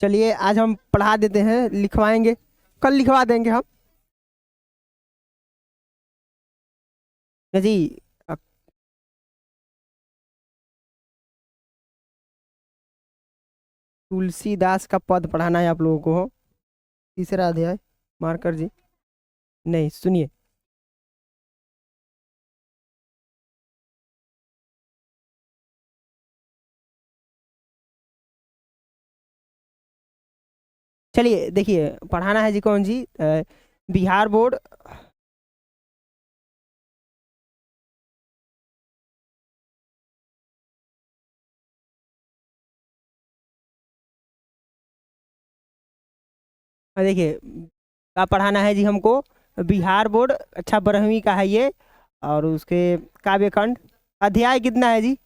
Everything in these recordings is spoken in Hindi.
चलिए आज हम पढ़ा देते हैं, लिखवाएंगे, कल लिखवा देंगे हम जी। अ, तुलसीदास का पद पढ़ाना है आप लोगों को, तीसरा अध्याय। मार्कर जी, नहीं सुनिए। चलिए देखिए, पढ़ाना है जी कौन जी, बिहार बोर्ड। देखिए का पढ़ाना है जी हमको, बिहार बोर्ड अच्छा 12वीं का है ये। और उसके काव्य खंड, अध्याय कितना है जी?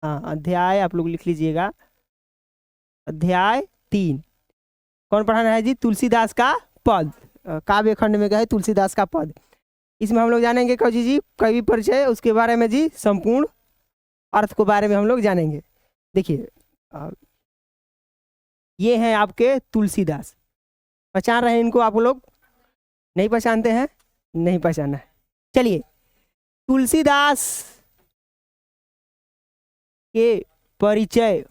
हाँ अध्याय आप लोग लिख लीजिएगा, अध्याय 3। कौन पढ़ाना है जी? तुलसीदास का पद, काव्य खंड में गए तुलसीदास का पद। इसमें हम लोग जानेंगे कवि जी कवि परिचय, उसके बारे में जी संपूर्ण अर्थ को बारे में हम लोग जानेंगे। देखिए ये हैं आपके तुलसीदास, पहचान रहे हैं इनको आप लोग? नहीं पहचानते हैं? नहीं पहचाना है। चलिए तुलसीदास के परिचय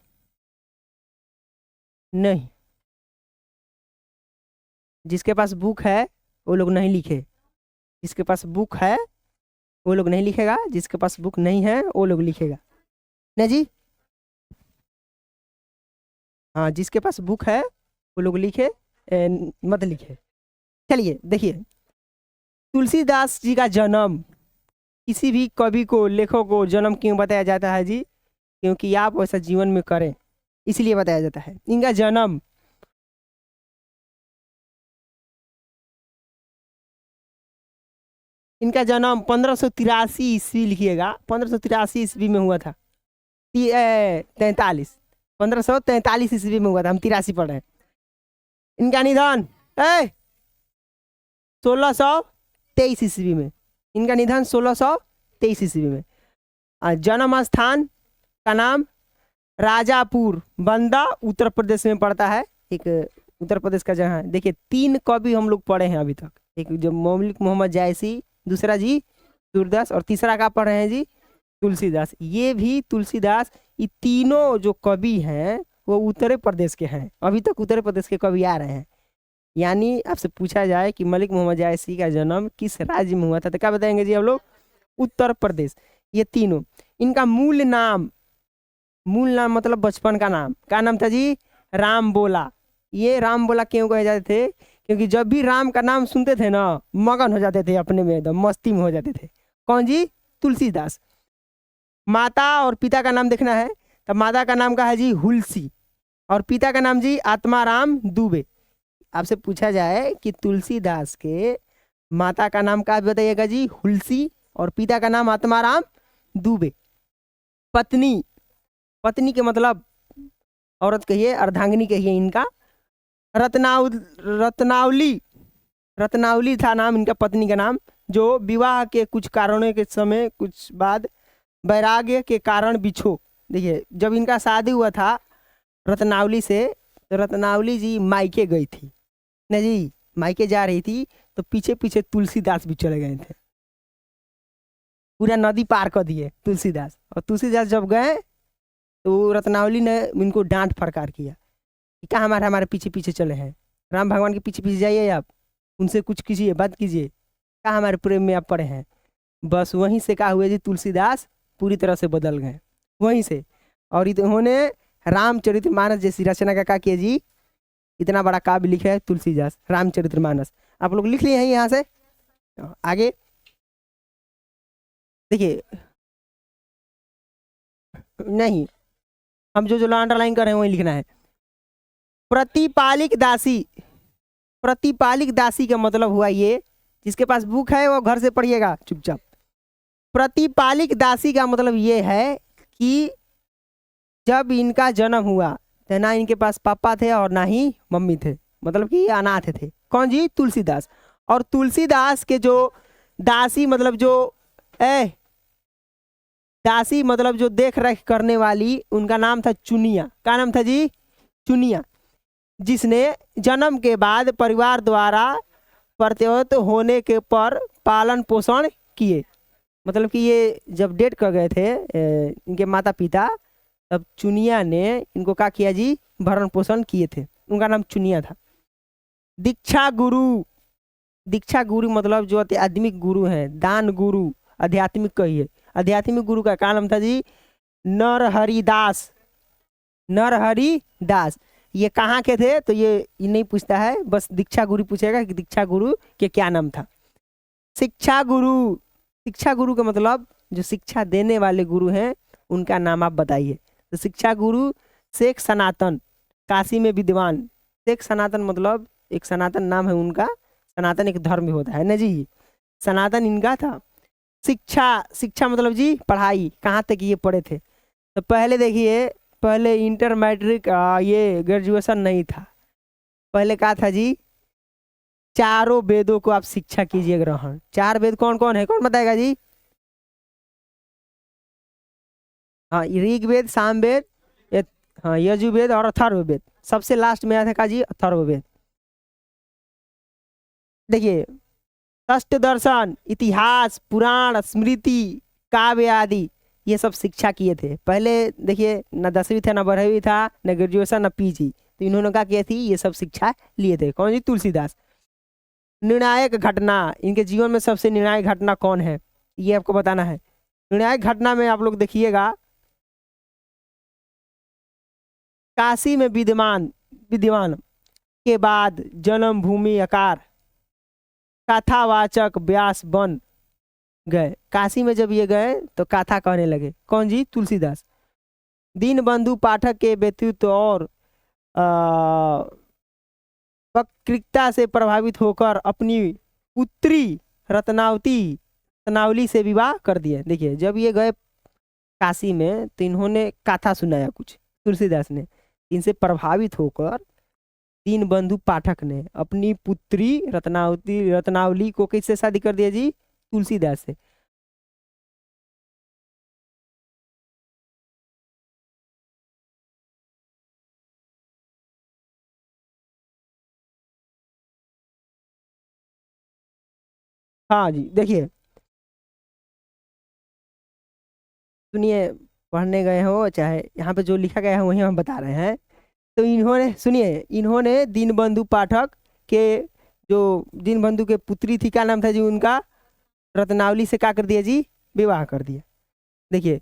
नहीं, जिसके पास बुक है वो लोग नहीं लिखे, जिसके पास बुक है वो लोग नहीं लिखेगा, जिसके पास बुक नहीं है वो लोग लिखेगा ना जी। हाँ जिसके पास बुक है वो लोग लिखे, मत लिखे। चलिए देखिए, तुलसीदास जी का जन्म, किसी भी कवि को लेखक को जन्म क्यों बताया जाता है जी? क्योंकि आप वैसा जीवन में करें, इसलिए बताया जाता है। इनका जन्म इनका जन्म 1583 ईस्वी, लिखिएगा 1583 ईस्वी में हुआ था। 43, 1543 ईस्वी में हुआ था, हम 83 पढ़ रहे हैं। इनका निधन 1623 ईस्वी में, इनका निधन 1623 ईस्वी में। जन्म स्थान का नाम राजापुर, बंदा उत्तर प्रदेश में पड़ता है। एक उत्तर प्रदेश का जगह है। देखिए 3 कवि हम लोग पढ़े हैं अभी तक, एक जो मौलिक मोहम्मद जायसी, दूसरा जी सूरदास, और तीसरा का पढ़ रहे हैं जी तुलसीदास। ये भी तुलसीदास, ये तीनों जो कवि हैं वो उत्तर प्रदेश के हैं, अभी तक उत्तर प्रदेश के कवि आ रहे हैं। यानी आपसे पूछा जाए कि मलिक मोहम्मद जायसी का जन्म किस राज्य में हुआ था, तो क्या बताएंगे जी हम लोग? उत्तर प्रदेश। ये तीनों, इनका मूल नाम मतलब बचपन का नाम, क्या नाम था जी? राम बोला। ये राम बोला क्यों कहे जाते थे? क्योंकि जब भी राम का नाम सुनते थे ना, मगन हो जाते थे, अपने में एकदम मस्ती में हो जाते थे। कौन जी? तुलसीदास। माता और पिता का नाम देखना है, तो माता का नाम का है जी हुलसी, और पिता का नाम जी आत्माराम दुबे। आपसे पूछा जाए कि तुलसीदास के माता का नाम क्या बताइएगा जी? हुलसी, और पिता का नाम आत्माराम दुबे। पत्नी, पत्नी के मतलब औरत कहिए, अर्धांगिनी कहिए इनका, रत्नावली, रत्नावली था नाम इनका पत्नी का नाम, जो विवाह के कुछ कारणों के समय कुछ बाद वैराग्य के कारण बिछो। देखिए जब इनका शादी हुआ था रत्नावली से, तो रत्नावली जी मायके गई थी ना जी, मायके जा रही थी, तो पीछे पीछे तुलसीदास भी चले गए थे, पूरा नदी पार कर दिए तुलसीदास। और तुलसीदास जब गए तो रत्नावली ने इनको डांट फटकार किया कि क्या हमारे हमारे पीछे पीछे चले हैं, राम भगवान के पीछे पीछे जाइए, आप उनसे कुछ कीजिए, बात कीजिए, क्या हमारे प्रेम में आप पड़े हैं। बस वहीं से क्या हुए जी, तुलसीदास पूरी तरह से बदल गए वहीं से। और इन्होंने रामचरितमानस जैसी रचना का क्या किया जी? इतना बड़ा काव्य लिखा है तुलसीदास, रामचरितमानस। आप लोग लिख लिए हैं यहाँ से। आगे देखिए, नहीं, हम जो जो अंडरलाइन कर रहे हैं वही लिखना है। प्रतिपालिक दासी, प्रतिपालिक दासी का मतलब हुआ ये, जिसके पास बुक है वो घर से पढ़िएगा चुपचाप। प्रतिपालिक दासी का मतलब ये है कि जब इनका जन्म हुआ तो ना इनके पास पापा थे और ना ही मम्मी थे, मतलब कि अनाथ थे। कौन जी? तुलसीदास। और तुलसीदास के जो दासी मतलब जो दासी मतलब जो देख रेख करने वाली, उनका नाम था चुनिया। क्या नाम था जी? चुनिया। जिसने जन्म के बाद परिवार द्वारा प्रत्युत होने के पर पालन पोषण किए। मतलब कि ये जब डेट कर गए थे इनके माता पिता, तब चुनिया ने इनको क्या किया जी, भरण पोषण किए थे। उनका नाम चुनिया था। दीक्षा गुरु, दीक्षा गुरु मतलब जो आध्यात्मिक गुरु हैं, दान गुरु, आध्यात्मिक कहिए। आध्यात्मिक गुरु का क्या नाम था जी, नरहरिदास। नरहरिदास ये कहाँ के थे, तो ये नहीं पूछता है, बस दीक्षा गुरु पूछेगा कि दीक्षा गुरु के क्या नाम था। शिक्षा गुरु, शिक्षा गुरु का मतलब जो शिक्षा देने वाले गुरु हैं उनका नाम आप बताइए। तो शिक्षा गुरु शेख सनातन, काशी में विद्वान। शेख सनातन मतलब एक सनातन नाम है उनका, सनातन एक धर्म होता है ना जी, सनातन इनका था। शिक्षा, शिक्षा मतलब जी पढ़ाई, कहाँ तक ये पढ़े थे। तो पहले देखिए, पहले इंटर मैट्रिक ये ग्रेजुएशन नहीं था। पहले कहा था जी, चारों वेदों को आप शिक्षा कीजिए ग्रहण। चार वेद कौन कौन है, कौन बताएगा जी? हाँ, ऋग्वेद, सामवेद, हाँ यजुर्वेद और अथर्ववेद। सबसे लास्ट में आया था जी अथर्ववेद। देखिए, अष्ट दर्शन, इतिहास, पुराण, स्मृति, काव्य आदि ये सब शिक्षा किए थे पहले। देखिए, न 10वीं था, न 12वीं था, न ग्रेजुएशन, न पीजी, तो इन्होंने क्या किया थी, ये सब शिक्षा लिए थे। कौन जी? तुलसीदास। निर्णायक घटना, इनके जीवन में सबसे निर्णायक घटना कौन है, ये आपको बताना है। निर्णायक घटना में आप लोग देखिएगा, काशी में विद्यमान विद्यमान के बाद जन्मभूमि आकार कथावाचक व्यास बन गए। काशी में जब ये गए तो कथा कहने लगे। कौन जी? तुलसीदास। दीनबंधु पाठक के व्यक्तित्व और वक्तृता से प्रभावित होकर अपनी पुत्री रत्नावती रत्नावली से विवाह कर दिए। देखिए, जब ये गए काशी में तो इन्होंने कथा सुनाया कुछ, तुलसीदास ने। इनसे प्रभावित होकर दीनबंधु पाठक ने अपनी पुत्री रत्नावली को किससे शादी कर दिया जी? तुलसीदास से। हाँ जी, देखिए सुनिए, पढ़ने गए हो चाहे यहाँ पे जो लिखा गया है वही हम बता रहे हैं। तो इन्होंने, सुनिए, इन्होंने दीनबंधु पाठक के, जो दीनबंधु के पुत्री थी, क्या नाम था जी उनका? रत्नावली से क्या कर दिया जी? विवाह कर दिया। देखिए,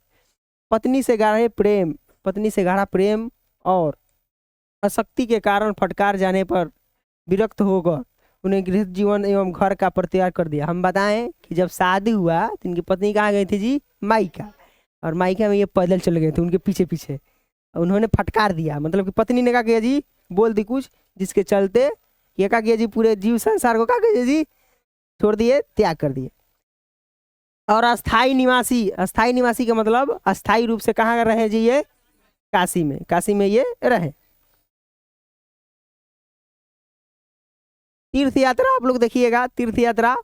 पत्नी से गाढ़े प्रेम, पत्नी से गाढ़ा प्रेम और आसक्ति के कारण फटकार जाने पर विरक्त होकर उन्हें गृह जीवन एवं घर का परित्याग कर दिया। हम बताएं कि जब शादी हुआ तो इनकी पत्नी कहाँ गई थी जी? मायका। और मायका में ये पैदल चले गए थे उनके पीछे पीछे। उन्होंने फटकार दिया, मतलब कि पत्नी ने क्या किया जी? बोल दी कुछ, जिसके चलते ये क्या किया जी? पूरे जीव संसार को क्या किया जी? छोड़ दिए, त्याग कर दिए। और अस्थाई निवासी, अस्थाई निवासी का मतलब अस्थाई रूप से कहाँ रहे जी? ये काशी में, काशी में ये रहे। तीर्थ यात्रा आप लोग देखिएगा, तीर्थ यात्रा,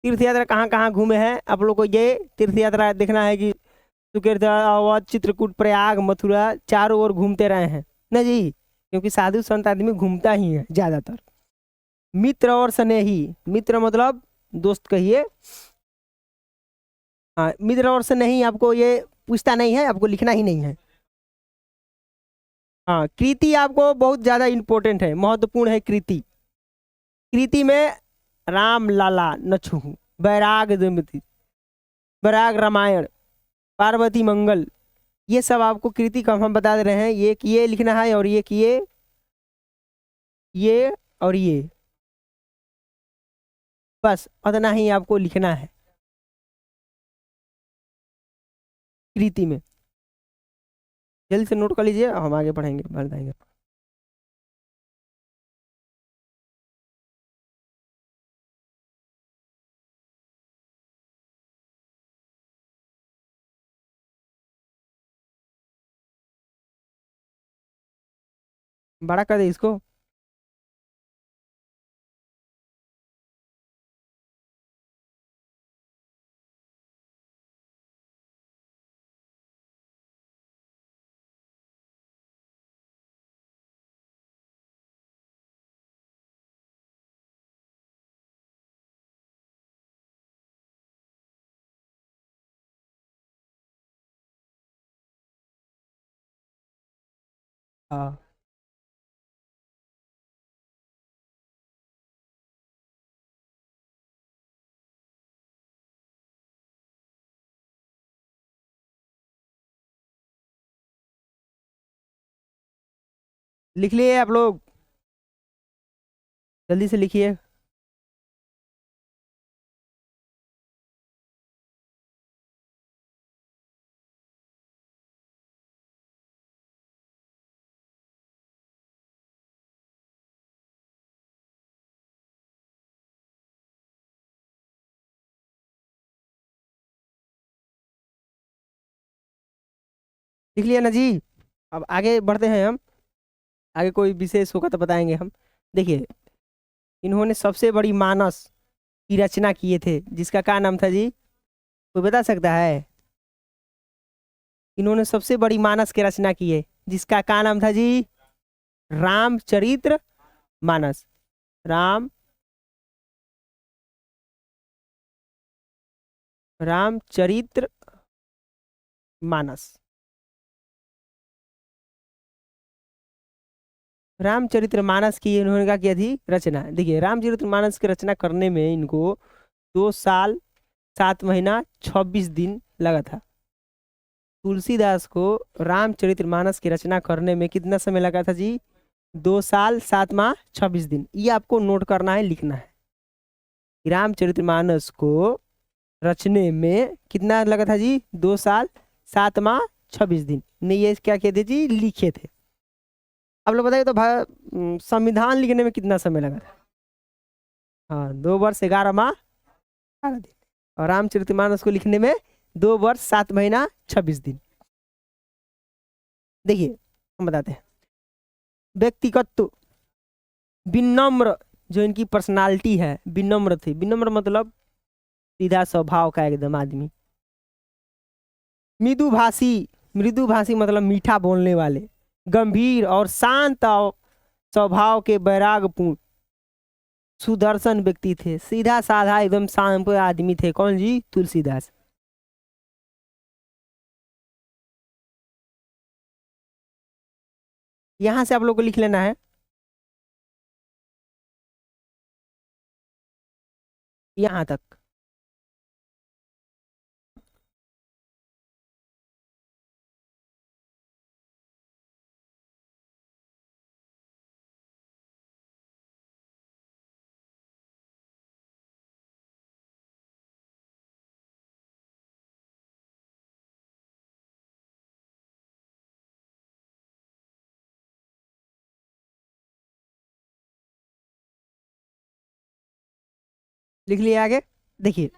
तीर्थ यात्रा कहाँ कहाँ घूमे हैं आप लोग को, ये तीर्थ यात्रा देखना है कि सुकेत, अवध, चित्रकूट, प्रयाग, मथुरा, चारों ओर घूमते रहे हैं ना जी, क्योंकि साधु संत आदमी घूमता ही है ज्यादातर। मित्र और स्नेही, मित्र मतलब दोस्त कहिए। हाँ, मित्र और स्नेही आपको ये पूछता नहीं है, आपको लिखना ही नहीं है। हाँ, कृति आपको बहुत ज्यादा इंपॉर्टेंट है, महत्वपूर्ण है कृति। कृति में राम लाला नछहु, बैराग दमति, बैराग रामायण, पार्वती मंगल, ये सब आपको कृति का हम बता दे रहे हैं। ये लिखना है, और ये और ये, बस उतना ही आपको लिखना है कृति में। जल्दी से नोट कर लीजिए, हम आगे पढ़ेंगे, बताएंगे। बड़ा कर दे इसको। हाँ, लिख लिए आप लोग? जल्दी से लिखिए। लिख लिया ना जी? अब आगे बढ़ते हैं हम। आगे कोई विशेष होगा तो बताएंगे हम। देखिए, इन्होंने सबसे बड़ी मानस की रचना किए थे, जिसका क्या नाम था जी? कोई बता सकता है? इन्होंने सबसे बड़ी मानस की रचना की है, जिसका क्या नाम था जी? रामचरित्र मानस। राम रामचरित्र मानस। रामचरितमानस की इन्होंने क्या किया थी रचना? देखिए, रामचरितमानस की रचना करने में इनको 2 साल 7 महीना 26 दिन लगा था। तुलसीदास को रामचरितमानस की रचना करने में कितना समय लगा था जी? 2 साल 7 माह 26 दिन। ये आपको नोट करना है, लिखना है। रामचरितमानस को रचने में कितना लगा था जी? 2 साल 7 माह 26 दिन। ने ये क्या किए थे जी? लिखे थे। आप लोग बताइए तो संविधान लिखने में कितना समय लगा था? हाँ, 2 वर्ष 11 माह 18 दिन। और रामचरितमानस को लिखने में 2 वर्ष 7 महीना 26 दिन। देखिए, हम बताते हैं। व्यक्तिगत विनम्र, जो इनकी पर्सनालिटी है, विनम्र थी। विनम्र मतलब सीधा स्वभाव का एकदम आदमी। मृदुभाषी, मृदुभाषी मतलब मीठा बोलने वाले। गंभीर और शांत और स्वभाव के वैरागपूर्ण सुदर्शन व्यक्ति थे। सीधा साधा एकदम शांत आदमी थे। कौन जी? तुलसीदास। यहाँ से आप लोग को लिख लेना है, यहाँ तक। लिख लिए आगे? देखिए,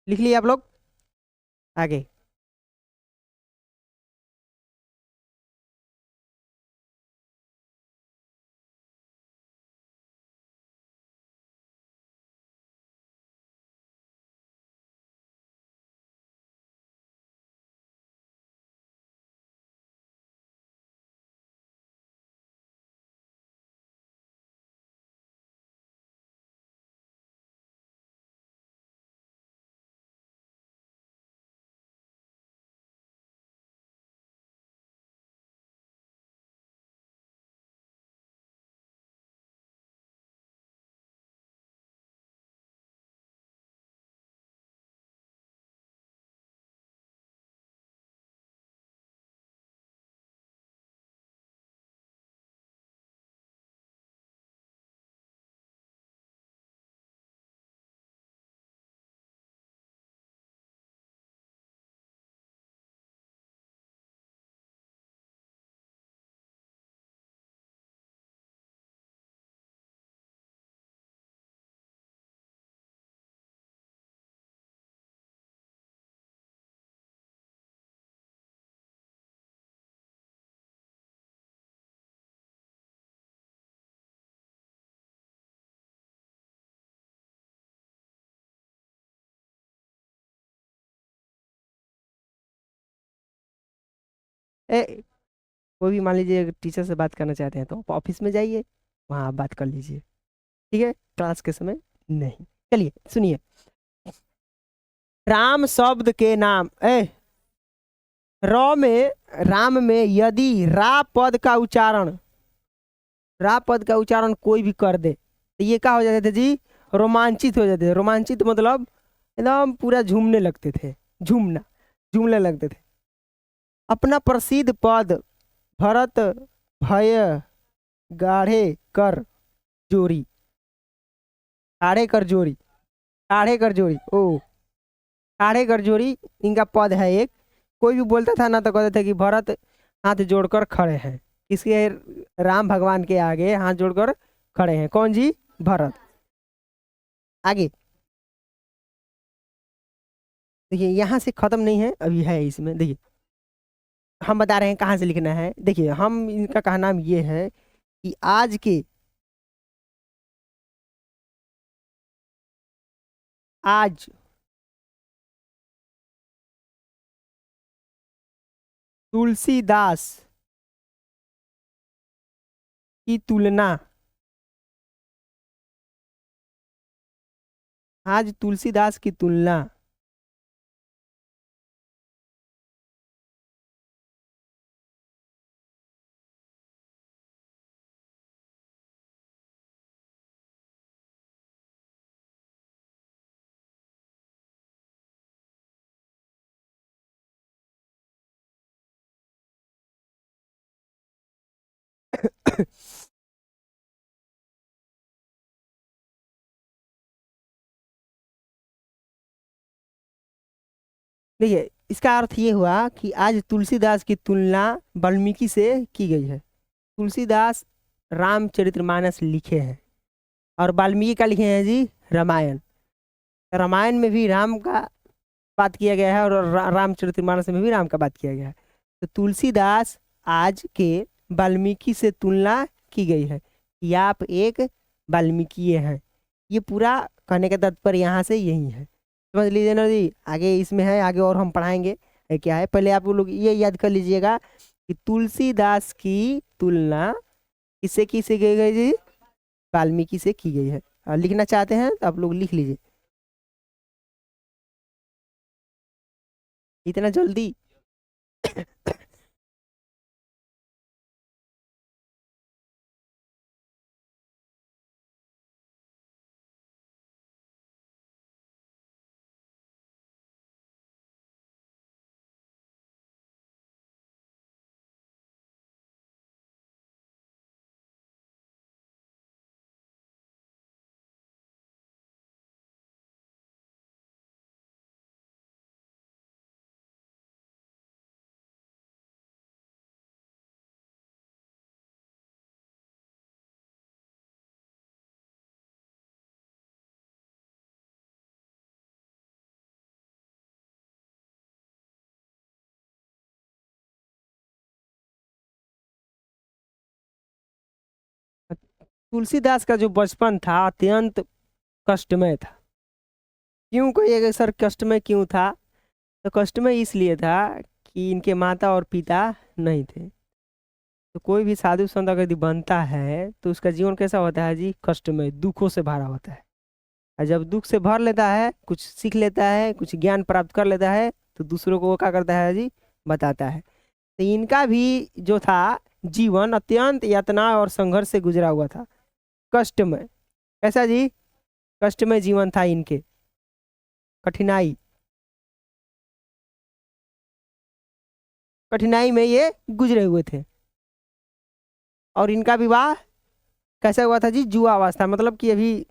लिख लिए आप लोग? आगे। ए कोई भी मान लीजिए टीचर से बात करना चाहते हैं तो आप ऑफिस में जाइए, वहाँ आप बात कर लीजिए, ठीक है, क्लास के समय नहीं। चलिए सुनिए, राम शब्द के नाम में राम में यदि रा पद का उच्चारण, रा पद का उच्चारण कोई भी कर दे तो ये क्या हो जाते थे जी, रोमांचित हो जाते थे। रोमांचित मतलब एकदम पूरा झूमने लगते थे, झूमना, झूमने लगते थे। अपना प्रसिद्ध पद भरत भय गाढ़े कर जोरी, गाढ़े कर जोरी, गाढ़े कर जोरी, ओ गाढ़े कर जोरी इनका पद है एक। कोई भी बोलता था ना तो कहते थे कि भरत हाथ जोड़कर खड़े हैं, किसके, राम भगवान के आगे हाथ जोड़कर खड़े हैं, कौन जी, भरत। आगे देखिए, यहाँ से खत्म नहीं है, अभी है इसमें, देखिए हम बता रहे हैं कहाँ से लिखना है। देखिए हम इनका कहा नाम ये है कि आज तुलसीदास की तुलना, आज तुलसीदास की तुलना देखिए इसका अर्थ ये हुआ कि आज तुलसीदास की तुलना वाल्मीकि से की गई है। तुलसीदास रामचरितमानस लिखे हैं और वाल्मीकि का लिखे हैं जी रामायण। रामायण में भी राम का बात किया गया है और रामचरितमानस में भी राम का बात किया गया है। तो तुलसीदास आज के वाल्मीकि से तुलना की गई है कि आप एक वाल्मीकि हैं। ये पूरा कहने का तात्पर्य यहाँ से यही है, समझ लीजिए ना जी। आगे इसमें है, आगे और हम पढ़ाएंगे क्या है। पहले आप लोग ये याद कर लीजिएगा कि तुलसीदास की तुलना किससे की से गई गई जी, वाल्मीकि से की गई है। लिखना चाहते हैं तो आप लोग लिख लीजिए, इतना जल्दी। तुलसीदास का जो बचपन था अत्यंत कष्टमय था। क्यों कहिएगा सर कष्टमय क्यों था? तो कष्टमय इसलिए था कि इनके माता और पिता नहीं थे। तो कोई भी साधु संत अगर यदि बनता है तो उसका जीवन कैसा होता है जी, कष्टमय, दुखों से भरा होता है। और जब दुख से भर लेता है, कुछ सीख लेता है, कुछ ज्ञान प्राप्त कर लेता है, तो दूसरों को वो क्या करता है जी, बताता है। तो इनका भी जो था जीवन अत्यंत यातना और संघर्ष से गुजरा हुआ था, कष्टमय। कैसा जी, कष्टमय जीवन था इनके, कठिनाई, कठिनाई में ये गुजरे हुए थे। और इनका विवाह कैसा हुआ था जी, युवा अवस्था, मतलब कि अभी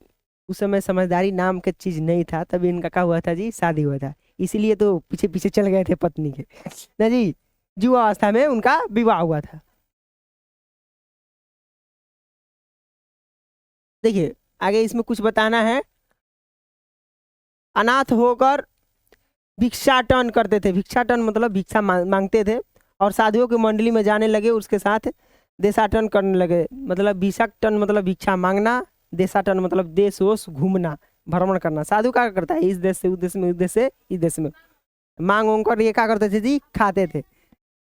उस समय समझदारी नाम का चीज नहीं था, तभी इनका क्या हुआ था जी, शादी हुआ था। इसीलिए तो पीछे पीछे चल गए थे पत्नी के ना जी, युवा अवस्था में उनका विवाह हुआ था। देखिए आगे इसमें कुछ बताना है। अनाथ होकर भिक्षाटन करते थे, भिक्षाटन मतलब भिक्षा मांगते थे, और साधुओं की मंडली में जाने लगे, उसके साथ देशाटन करने लगे। मतलब भिक्षाटन मतलब भिक्षा मांगना, देशाटन मतलब देश ओस घूमना, भ्रमण करना। साधु क्या करता है, इस देश से उस देश में, उस देश से इस देश में मांग उंग कर ये क्या करते थे जी, खाते थे।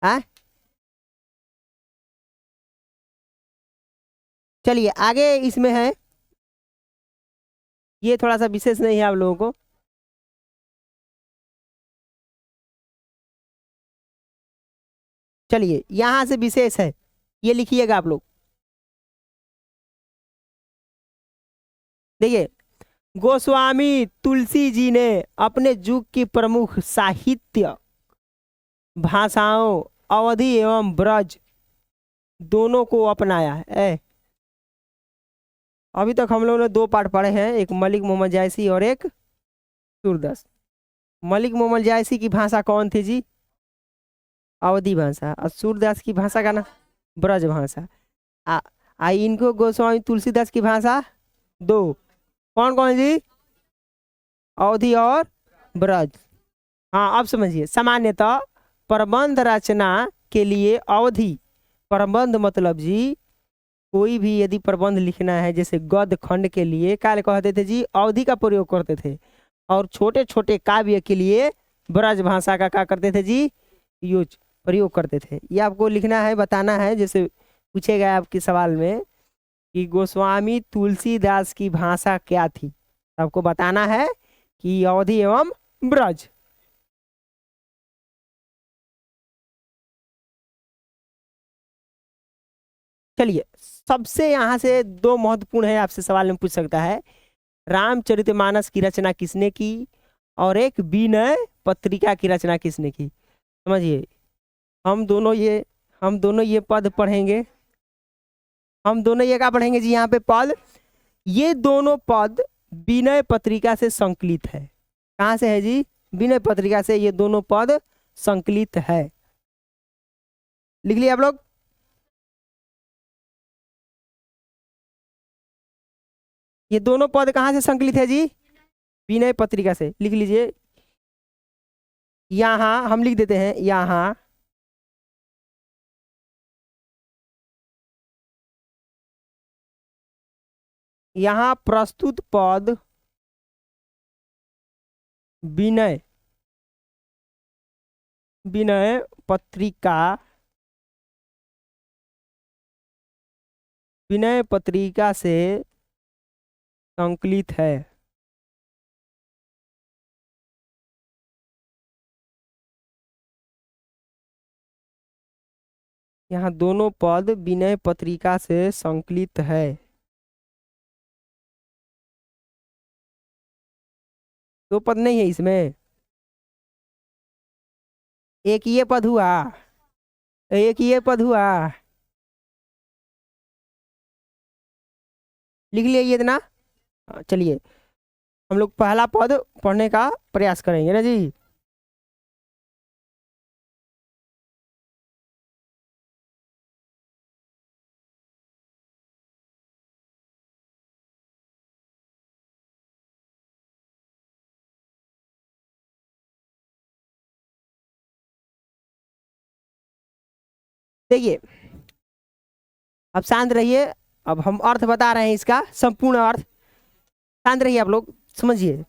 हाँ चलिए आगे इसमें है, ये थोड़ा सा विशेष नहीं है आप लोगों को। चलिए यहां से विशेष है, ये लिखिएगा आप लोग। देखिए, गोस्वामी तुलसी जी ने अपने युग की प्रमुख साहित्य भाषाओं अवधी एवं ब्रज दोनों को अपनाया है। अभी तक हम लोगों ने दो पाठ पढ़े हैं, एक मलिक मोहम्मद जायसी और एक सूरदास। मलिक मोहम्मद जायसी की भाषा कौन थी जी? अवधी भाषा। और सूरदास की भाषा का ना ब्रज भाषा। इनको गोस्वामी तुलसीदास की भाषा दो, कौन कौन जी? अवधी और ब्रज। हाँ अब समझिए, सामान्यतः प्रबंध रचना के लिए अवधी प्रबंध मतलब जी, कोई भी यदि प्रबंध लिखना है जैसे गद्य खंड के लिए क्या कहते थे जी? अवधी का प्रयोग करते थे। और छोटे छोटे काव्य के लिए ब्रज भाषा का क्या करते थे जी? यूज प्रयोग करते थे। ये आपको लिखना है, बताना है, जैसे पूछे गए आपके सवाल में कि गोस्वामी तुलसीदास की भाषा क्या थी, आपको बताना है कि अवधी एवं ब्रज। चलिए सबसे यहाँ से दो महत्वपूर्ण है, आपसे सवाल में पूछ सकता है, रामचरितमानस की रचना किसने की और एक विनय पत्रिका की रचना किसने की? समझिए, हम दोनों ये पद पढ़ेंगे, हम दोनों ये क्या पढ़ेंगे जी यहाँ पे पद? ये दोनों पद विनय पत्रिका से संकलित है। कहाँ से है जी? विनय पत्रिका से ये दोनों पद संकलित है। लिख लिया आप लोग? ये दोनों पद कहाँ से संकलित है जी? विनय पत्रिका से। लिख लीजिए, यहाँ हम लिख देते हैं, यहाँ प्रस्तुत पद विनय विनय पत्रिका से संकलित है। यहाँ दोनों पद विनय पत्रिका से संकलित है। दो पद नहीं है इसमें, एक ये पद हुआ, एक ये पद हुआ। लिख लिया ये इतना। चलिए हम लोग पहला पद पढ़ने का प्रयास करेंगे ना जी। देखिए अब शांत रहिए, अब हम अर्थ बता रहे हैं इसका संपूर्ण अर्थ। शांत रहिए आप लोग, समझिए।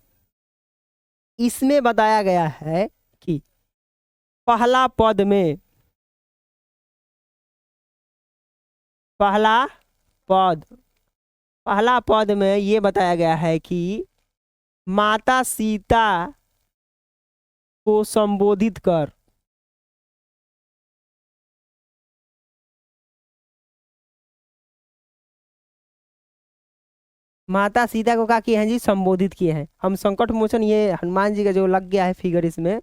इसमें बताया गया है कि पहला पद में, पहला पद में ये बताया गया है कि माता सीता को संबोधित कर, माता सीता को क्या किए हैं जी? संबोधित किए हैं। हम संकट मोचन, ये हनुमान जी का जो लग गया है फिगर इसमें,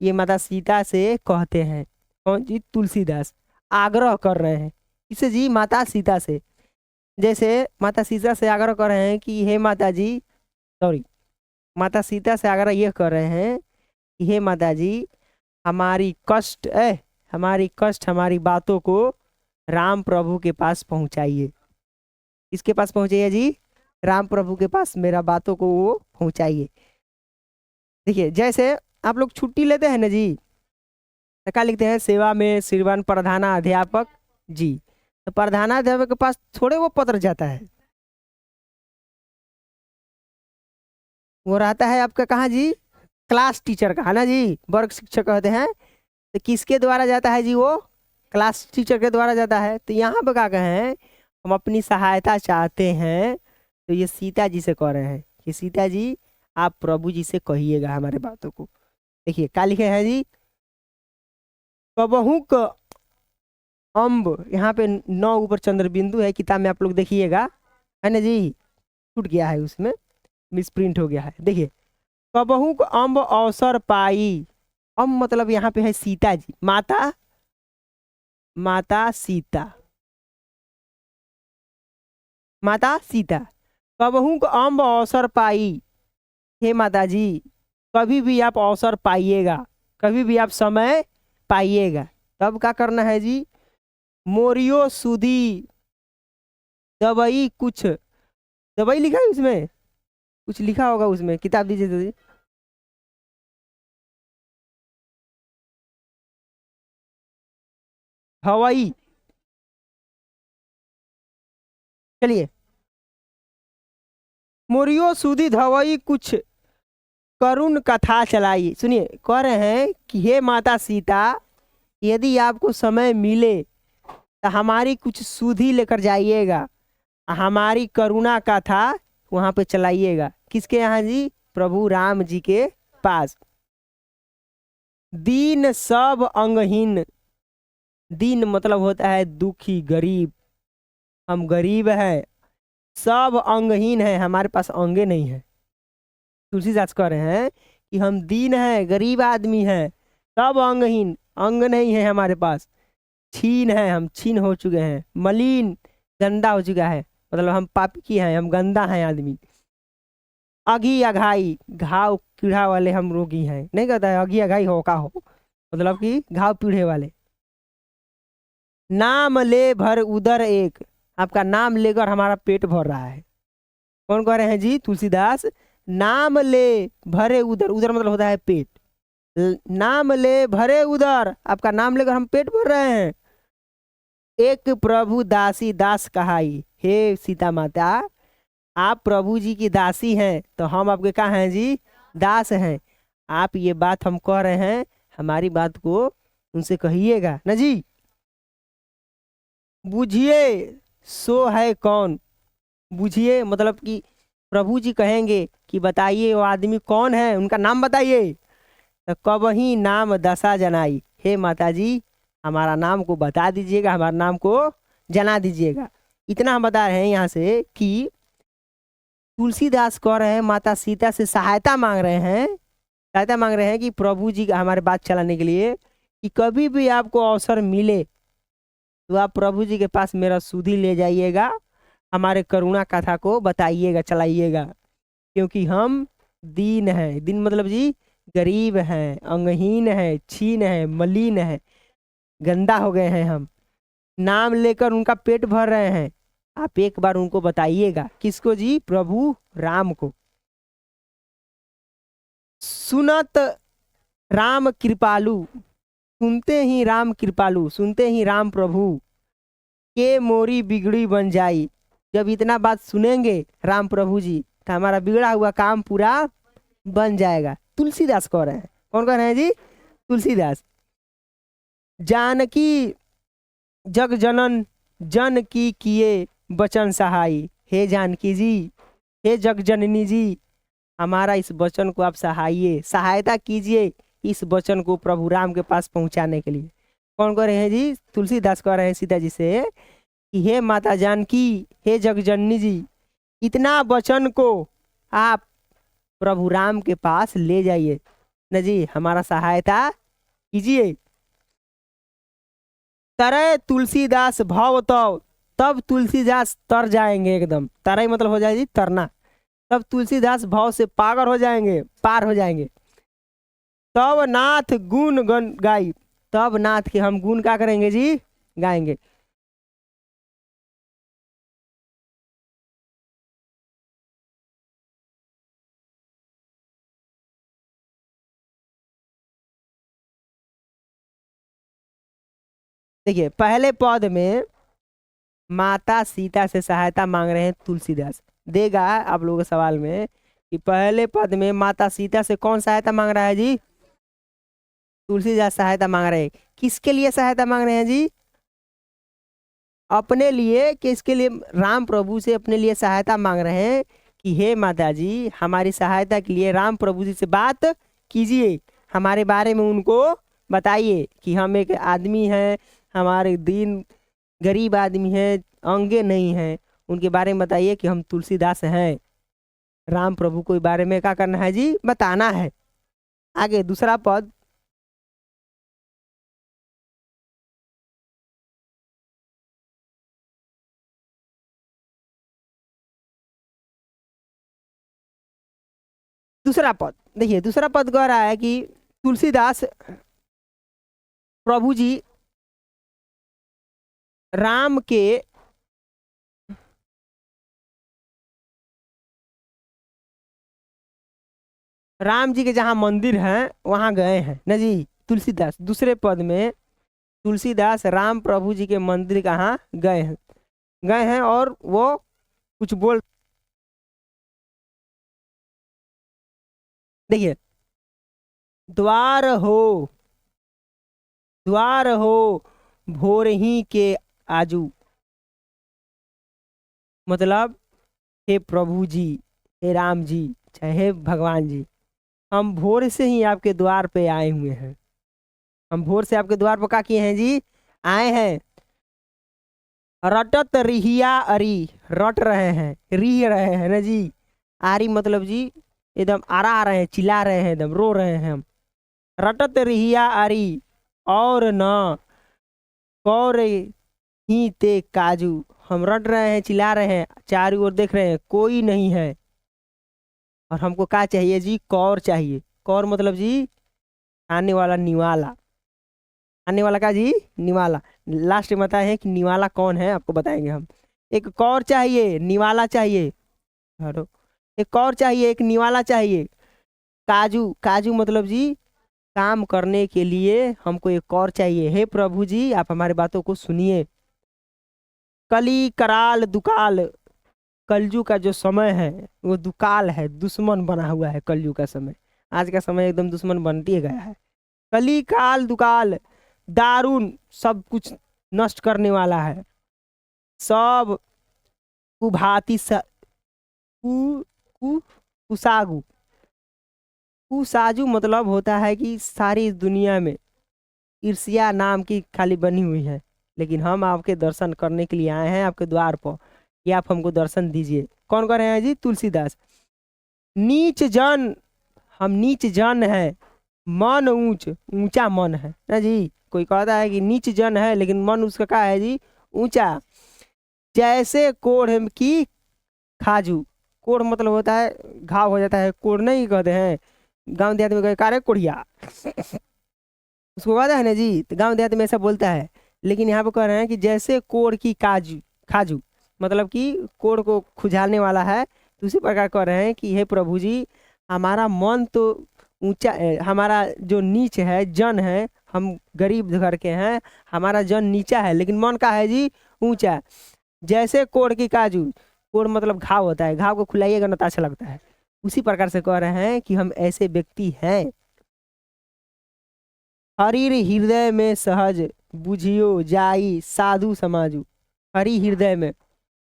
ये माता सीता से कहते हैं। कौन जी? तुलसीदास आग्रह कर रहे हैं इसे जी, माता सीता से। जैसे माता सीता से आग्रह कर रहे हैं कि हे माता जी, सॉरी, माता सीता से आग्रह ये कर रहे हैं कि हे माता जी, हमारी कष्ट हमारी बातों को राम प्रभु के पास पहुंचाइए। किसके पास पहुंचाइए जी? राम प्रभु के पास मेरा बातों को वो पहुंचाइए। देखिए जैसे आप लोग छुट्टी लेते हैं ना जी, तो क्या लिखते हैं? सेवा में श्रीमान प्रधानाध्यापक जी। तो प्रधानाध्यापक के पास थोड़े वो पत्र जाता है, वो रहता है आपका कहाँ जी? क्लास टीचर का, है ना जी, वर्ग शिक्षक कहते हैं। तो किसके द्वारा जाता है जी? वो क्लास टीचर के द्वारा जाता है। तो यहाँ पे क्या कहें? हम अपनी सहायता चाहते हैं, तो ये सीता जी से कह रहे हैं कि सीता जी आप प्रभु जी से कहिएगा हमारे बातों को। देखिए क्या लिखे हैं जी, कबहू क अम्ब, यहाँ पे 9 ऊपर चंद्र बिंदु है, किताब में आप लोग देखिएगा, है ना जी, छूट गया है उसमें, मिसप्रिंट हो गया है। देखिए कबहू क अम्ब अवसर पाई, अम्ब मतलब यहाँ पे है सीता जी, माता, माता सीता, माता सीता। कबहू क अम्ब अवसर पाई, हे माता जी कभी भी आप अवसर पाइएगा, कभी भी आप समय पाइएगा, तब क्या करना है जी, मोरियो सुधी दवाई कुछ, दवाई लिखा है उसमें, कुछ लिखा होगा उसमें, किताब दीजिए तो जी। हवाई, चलिए, मोरियो सुधी धवई कुछ करुण कथा चलाई। सुनिए कह रहे हैं कि हे माता सीता, यदि आपको समय मिले तो हमारी कुछ सुधि लेकर जाइएगा, हमारी करुणा कथा वहां पे चलाइएगा। किसके यहाँ जी, प्रभु राम जी के पास। दीन सब अंगहीन, दीन मतलब होता है दुखी गरीब, हम गरीब हैं, सब अंगहीन है, हमारे पास अंगे नहीं है। तुलसीदास कह रहे हैं कि हम दीन हैं, गरीब आदमी हैं, सब अंगहीन, अंग नहीं है हमारे पास, छीन है, हम छीन हो चुके हैं, मलिन गंदा हो चुका है, मतलब हम पापी हैं, हम गंदा हैं आदमी। अघी अघाई, घाव कीड़ा वाले हम रोगी हैं, नहीं कहता है अघी अघाई हो का हो, मतलब कि घाव पीढ़े वाले। नाम ले भर उदर एक, आपका नाम लेकर हमारा पेट भर रहा है। कौन कह रहे हैं जी, तुलसीदास। नाम ले भरे उदर, उदर मतलब होता है पेट, नाम ले भरे उदर, आपका नाम लेकर हम पेट भर रहे हैं। एक प्रभु दासी दास कहाई, हे सीता माता आप प्रभु जी की दासी हैं, तो हम आपके क्या हैं जी, दास हैं। आप ये बात हम कह रहे हैं, हमारी बात को उनसे कहिएगा ना जी। बुझिए सो है कौन, बुझिए मतलब कि प्रभु जी कहेंगे कि बताइए वो आदमी कौन है, उनका नाम बताइए। तो कबही नाम दशा जनाई, हे माता जी हमारा नाम को बता दीजिएगा, हमारा नाम को जना दीजिएगा। इतना हम बता रहे हैं यहाँ से कि तुलसीदास कह रहे हैं माता सीता से सहायता मांग रहे हैं, सहायता मांग रहे हैं कि प्रभु जी का हमारे बात चलाने के लिए, कि कभी भी आपको अवसर मिले तो आप प्रभु जी के पास मेरा सुधि ले जाइएगा, हमारे करुणा कथा को बताइएगा, चलाइएगा, क्योंकि हम दीन हैं, दीन मतलब जी गरीब हैं, अंगहीन है, छीन है, मलिन है, गंदा हो गए हैं हम, नाम लेकर उनका पेट भर रहे हैं। आप एक बार उनको बताइएगा, किसको जी, प्रभु राम को। सुनत राम कृपालु, सुनते ही राम कृपालु, सुनते ही राम प्रभु के मोरी बिगड़ी बन जाई। जब इतना बात सुनेंगे राम प्रभु जी तो हमारा बिगड़ा हुआ काम पूरा बन जाएगा। तुलसीदास कह रहे हैं, कौन कह रहे हैं जी, तुलसीदास। जानकी जग जनन जन की किए बचन सहाई, हे जानकी जी, हे जग जननी जी, हमारा इस वचन को आप सहाइए, सहायता कीजिए इस वचन को प्रभु राम के पास पहुंचाने के लिए। कौन कह रहे हैं जी, तुलसीदास कह रहे हैं सीता जी से कि हे माता जानकी, हे जग जननी जी, इतना वचन को आप प्रभु राम के पास ले जाइए न जी, हमारा सहायता कीजिए। तरय तुलसीदास भव तब, तब तुलसीदास तर जाएंगे एकदम, तरय मतलब हो जाए जी तरना, तब तुलसीदास भाव से पागल हो जाएंगे, पार हो जाएंगे। तब नाथ गुण गण गाई, तब नाथ के हम गुण क्या करेंगे जी, गाएंगे। देखिए पहले पद में माता सीता से सहायता मांग रहे हैं तुलसीदास, देगा आप लोगों के सवाल में कि पहले पद में माता सीता से कौन सहायता मांग रहा है जी, तुलसीदास सहायता मांग रहे हैं। किसके लिए सहायता मांग रहे हैं जी, अपने लिए, किसके लिए? राम प्रभु से अपने लिए सहायता मांग रहे हैं कि हे माता जी, हमारी सहायता के लिए राम प्रभु जी से बात कीजिए, हमारे बारे में उनको बताइए कि हम एक आदमी हैं, हमारे दिन गरीब आदमी हैं, अंगे नहीं हैं, उनके बारे में बताइए कि हम तुलसीदास हैं। राम प्रभु को बारे में क्या करना है जी? बताना है। आगे दूसरा पद, दूसरा पद देखिए, दूसरा पद कह रहा है कि तुलसीदास प्रभु जी राम के राम जी के जहाँ मंदिर है वहां गए हैं ना जी। तुलसीदास दूसरे पद में तुलसीदास राम प्रभु जी के मंदिर कहाँ गए हैं और वो कुछ बोल, देखिए, द्वार हो, द्वार हो भोर ही के आजू, मतलब हे प्रभु जी, हे राम जी, चाहे हे भगवान जी, हम भोर से ही आपके द्वार पे आए हुए हैं। हम भोर से आपके द्वार पर क्या किए हैं जी? आए हैं। रटत रिहिया अरी, रट रहे हैं, रीह रहे हैं ना जी। आरी मतलब जी एकदम आरा रहे हैं, चिल्ला रहे हैं, एकदम रो रहे हैं हम। रटत रिहिया अरी और न कौर ही ते काजू, हम रट रहे हैं, चिल्ला रहे हैं, चारों ओर देख रहे हैं, कोई नहीं है। और हमको क्या चाहिए जी? कौर चाहिए। कौर मतलब जी आने वाला, निवाला। आने वाला का जी? निवाला। लास्ट में बताए हैं कि निवाला कौन है, आपको बताएंगे हम। एक कौर चाहिए, निवाला चाहिए। हेलो, एक कौर चाहिए, एक निवाला चाहिए। काजू, काजू मतलब जी काम करने के लिए हमको एक और चाहिए। हे प्रभु जी, आप हमारी बातों को सुनिए। कली कराल दुकाल, कलजू का जो समय है वो दुकाल है, दुश्मन बना हुआ है कलजू का समय। आज का समय एकदम दुश्मन बनती गया है। कली काल दुकाल, दारुण, सब कुछ नष्ट करने वाला है। सब कुभाती कु, कु, कुसागु, कुसाजू मतलब होता है कि सारी दुनिया में ईर्ष्या नाम की खाली बनी हुई है, लेकिन हम आपके दर्शन करने के लिए आए हैं आपके द्वार पर, कि आप हमको दर्शन दीजिए। कौन कर रहे हैं जी? तुलसीदास। नीच जन, हम नीच जन है, मन ऊंच, ऊंचा मन है ना जी। कोई कहता है कि नीच जन है लेकिन मन उसका क्या है जी? ऊंचा। जैसे कोढ़ की खाजू, कोढ़ मतलब होता है घाव हो जाता है, कोढ़ नहीं कहते हैं गांव देहात में, कहे कारे कोढ़िया, उसको कहता है ना जी, तो गांव देहात में ऐसा बोलता है। लेकिन यहाँ पे कह रहे हैं कि जैसे कोढ़ की काजू, खाजू मतलब कि कोढ़ को खुजालने वाला है, तो उसी प्रकार कह रहे हैं कि हे प्रभु जी, हमारा मन तो ऊंचा है, हमारा जो नीच है, जन है, हम गरीब घर के हैं, हमारा जन नीचा है, लेकिन मन का है जी ऊंचा। जैसे कोढ़ की काजू, कोढ़ मतलब घाव होता है, घाव को खुलाइएगा ना तो अच्छा लगता है। उसी प्रकार से कह रहे हैं कि हम ऐसे व्यक्ति हैं। हरिर हृदय में सहज बुझियो जाई साधु समाजू, हरि हृदय में,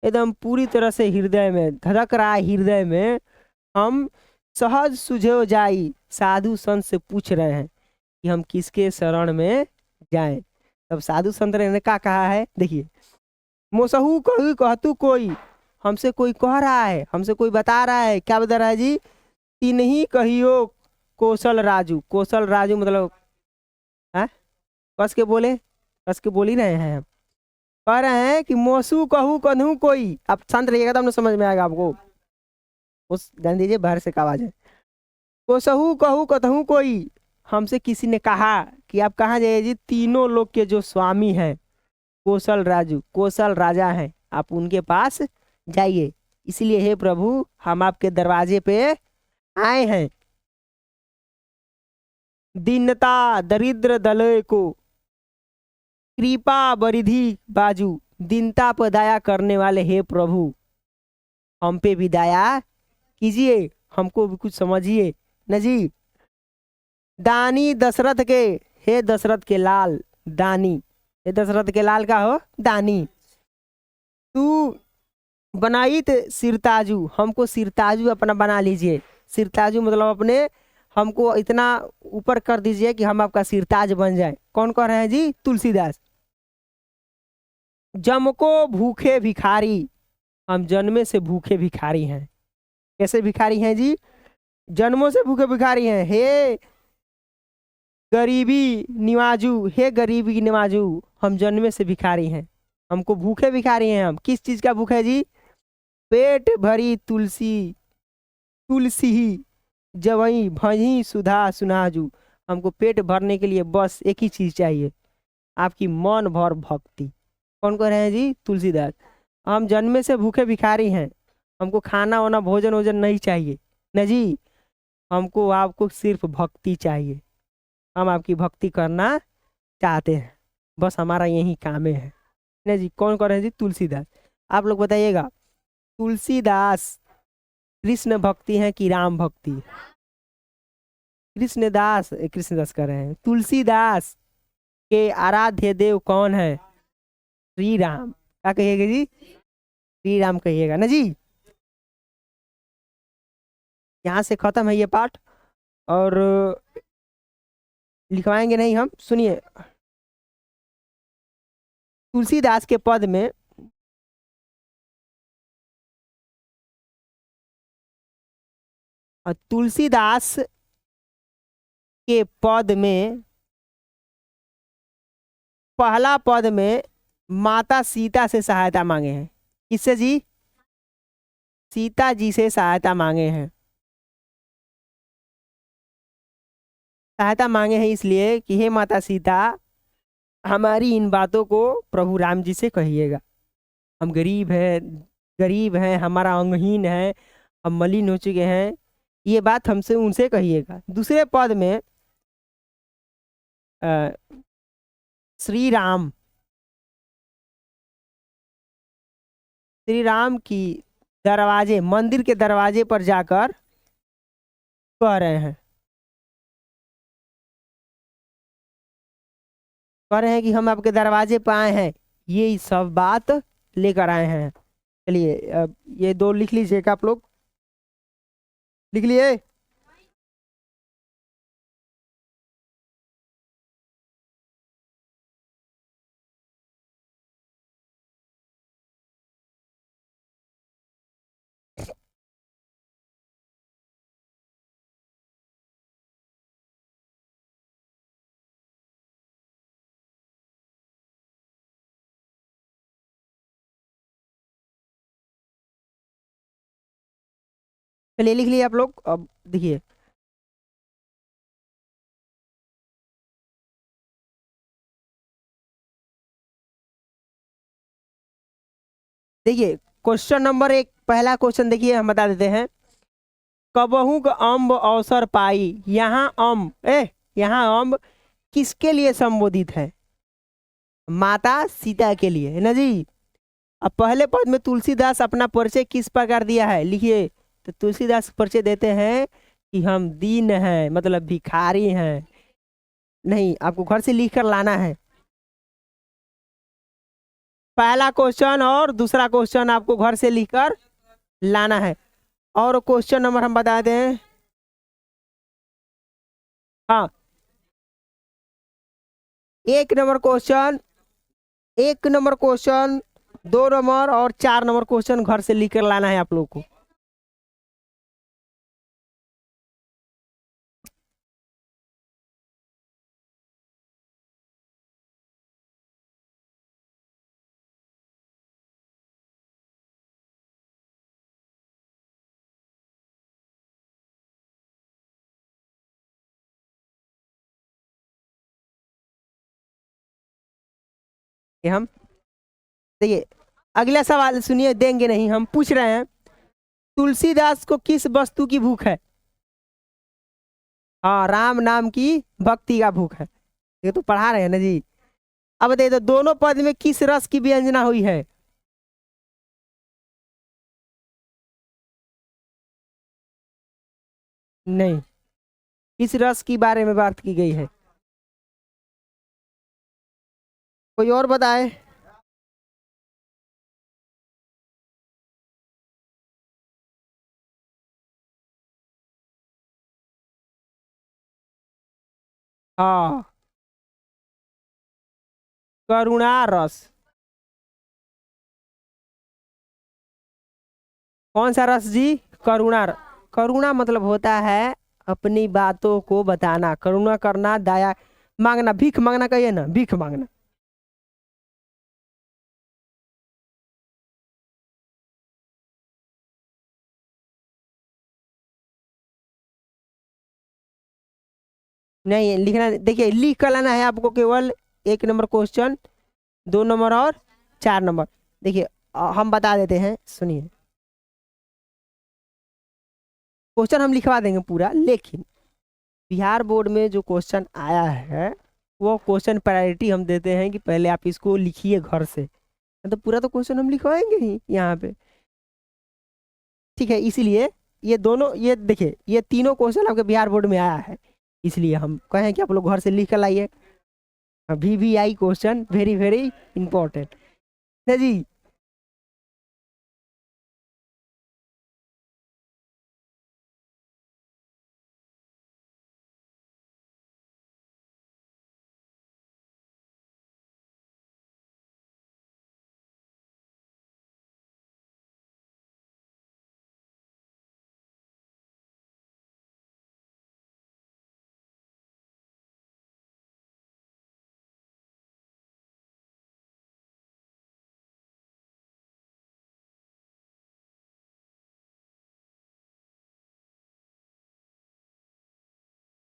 एकदम पूरी तरह से हृदय में धड़क रहा है, हृदय में हम सहज सुझो जाई, साधु संत से पूछ रहे हैं कि हम किसके शरण में जाएं। तब साधु संत ने क्या कहा है, देखिए, मोसहू कहू कहतु कोई, हमसे कोई कह रहा है, हमसे कोई बता रहा है, क्या बता रहा है जी? तीन ही कहियो कौशल राजू, कौशल राजू मतलब है, कस के बोले, कस के बोल ही रहे हैं हम। कह रहे हैं कि मोसू कहू कन्हू कोई, आप शांत रहिएगा तब ना समझ में आएगा आपको, उस ध्यान दीजिए बाहर से आवाज है। कोसहू कहू कतहू कोई, हमसे किसी ने कहा कि आप कहाँ जाइए जी? तीनों लोग के जो स्वामी हैं कौशल राजू, कौशल राजा हैं, आप उनके पास जाइए। इसलिए हे प्रभु, हम आपके दरवाजे पे आए हैं। दीनता दरिद्र दलय को कृपा बरिधि बाजू, दीनता पर दया करने वाले हे प्रभु, हम पे भी दया कीजिए, हमको भी कुछ समझिए न जी। दानी दशरथ के, हे दशरथ के लाल, दानी, हे दशरथ के लाल का हो दानी, तू बनाइत सिरताजू, हमको सिरताजू अपना बना लीजिए। सिरताजू मतलब अपने हमको इतना ऊपर कर दीजिए कि हम आपका सिरताज बन जाए। कौन कह रहे हैं जी? तुलसीदास। जमको भूखे भिखारी, हम जन्मे से भूखे भिखारी हैं। कैसे भिखारी हैं जी? जन्मों से भूखे भिखारी हैं। हे गरीबी निवाजू, हे गरीबी निवाजू, हम जन्मे से भिखारी हैं, हमको भूखे भिखारी हैं। हम किस चीज का भूख है जी? पेट भरी तुलसी, तुलसी ही जवई भई सुधा सुनाजू, हमको पेट भरने के लिए बस एक ही चीज चाहिए, आपकी मन भर भक्ति। कौन कह रहे हैं जी? तुलसीदास। हम जन्मे से भूखे भिखारी हैं, हमको खाना वाना भोजन वोजन नहीं चाहिए न जी, हमको आपको सिर्फ भक्ति चाहिए, हम आपकी भक्ति करना चाहते हैं, बस हमारा यही काम है न जी। कौन कह रहे हैं जी? तुलसीदास। आप लोग बताइएगा, तुलसीदास कृष्ण भक्ति है कि राम भक्ति? कृष्णदास, कृष्णदास कह रहे हैं। तुलसीदास के आराध्य देव कौन है? श्री राम। क्या कहिएगा जी? श्री राम कहिएगा ना जी। यहाँ से खत्म है ये पाठ, और लिखवाएंगे नहीं हम। सुनिए, तुलसीदास के पद में तुलसीदास के पद में पहला पद में माता सीता से सहायता मांगे हैं। किससे जी? सीता जी से सहायता मांगे हैं। सहायता मांगे हैं इसलिए कि हे माता सीता, हमारी इन बातों को प्रभु राम जी से कहिएगा। हम गरीब हैं, हमारा अंगहीन है, हम मलिन हो चुके हैं, ये बात हमसे उनसे कहिएगा। दूसरे पद में श्री राम, श्री राम की दरवाजे, मंदिर के दरवाजे पर जाकर कह रहे हैं, कह रहे हैं कि हम आपके दरवाजे पर आए हैं, ये सब बात लेकर आए हैं। चलिए अब ये दो लिख लीजिएगा, आप लोग लिख लिए? चलिए लिख लिए आप लोग। अब देखिए, देखिए क्वेश्चन नंबर 1, पहला क्वेश्चन देखिए, हम बता देते हैं। कबहू का अम्ब अवसर पाई, यहाँ अम्ब किसके लिए संबोधित है? माता सीता के लिए, है ना जी। अब पहले पद में तुलसीदास अपना परिचय किस प्रकार दिया है, लिखिए। तो तुलसीदास परिचय देते हैं कि हम दीन हैं, मतलब भिखारी हैं। नहीं, आपको घर से लिख कर लाना है। पहला क्वेश्चन और दूसरा क्वेश्चन आपको घर से लिखकर लाना है। और क्वेश्चन नंबर हम बता दें। हाँ, एक नंबर क्वेश्चन, 2 नंबर और 4 नंबर क्वेश्चन घर से लिखकर लाना है आप लोग को। ये हम देखिए, अगला सवाल सुनिए, देंगे नहीं, हम पूछ रहे हैं, तुलसीदास को किस वस्तु की भूख है? हाँ, राम नाम की भक्ति का भूख है। ये तो पढ़ा रहे हैं ना जी। अब बताइए, तो दोनों पद में किस रस की व्यंजना हुई है? नहीं, किस रस की बारे में बात की गई है? कोई और बताए। हाँ, करुणा रस। कौन सा रस जी? करुणा करुणा मतलब होता है अपनी बातों को बताना, करुणा करना, दया मांगना, भीख मांगना, कहिए ना, भीख मांगना। नहीं लिखना, देखिए लिख कर लाना है आपको केवल। 1 नंबर क्वेश्चन, 2 नंबर और 4 नंबर। देखिए हम बता देते हैं, सुनिए। क्वेश्चन हम लिखवा देंगे पूरा, लेकिन बिहार बोर्ड में जो क्वेश्चन आया है वो क्वेश्चन प्रायोरिटी हम देते हैं कि पहले आप इसको लिखिए घर से, तो पूरा तो क्वेश्चन हम लिखवाएंगे ही यहाँ पे। ठीक है, इसीलिए ये दोनों, ये देखिए ये तीनों क्वेश्चन आपके बिहार बोर्ड में आया है, इसलिए हम कहें कि आप लोग घर से लिख कर लाइए। VVI question very very important है जी।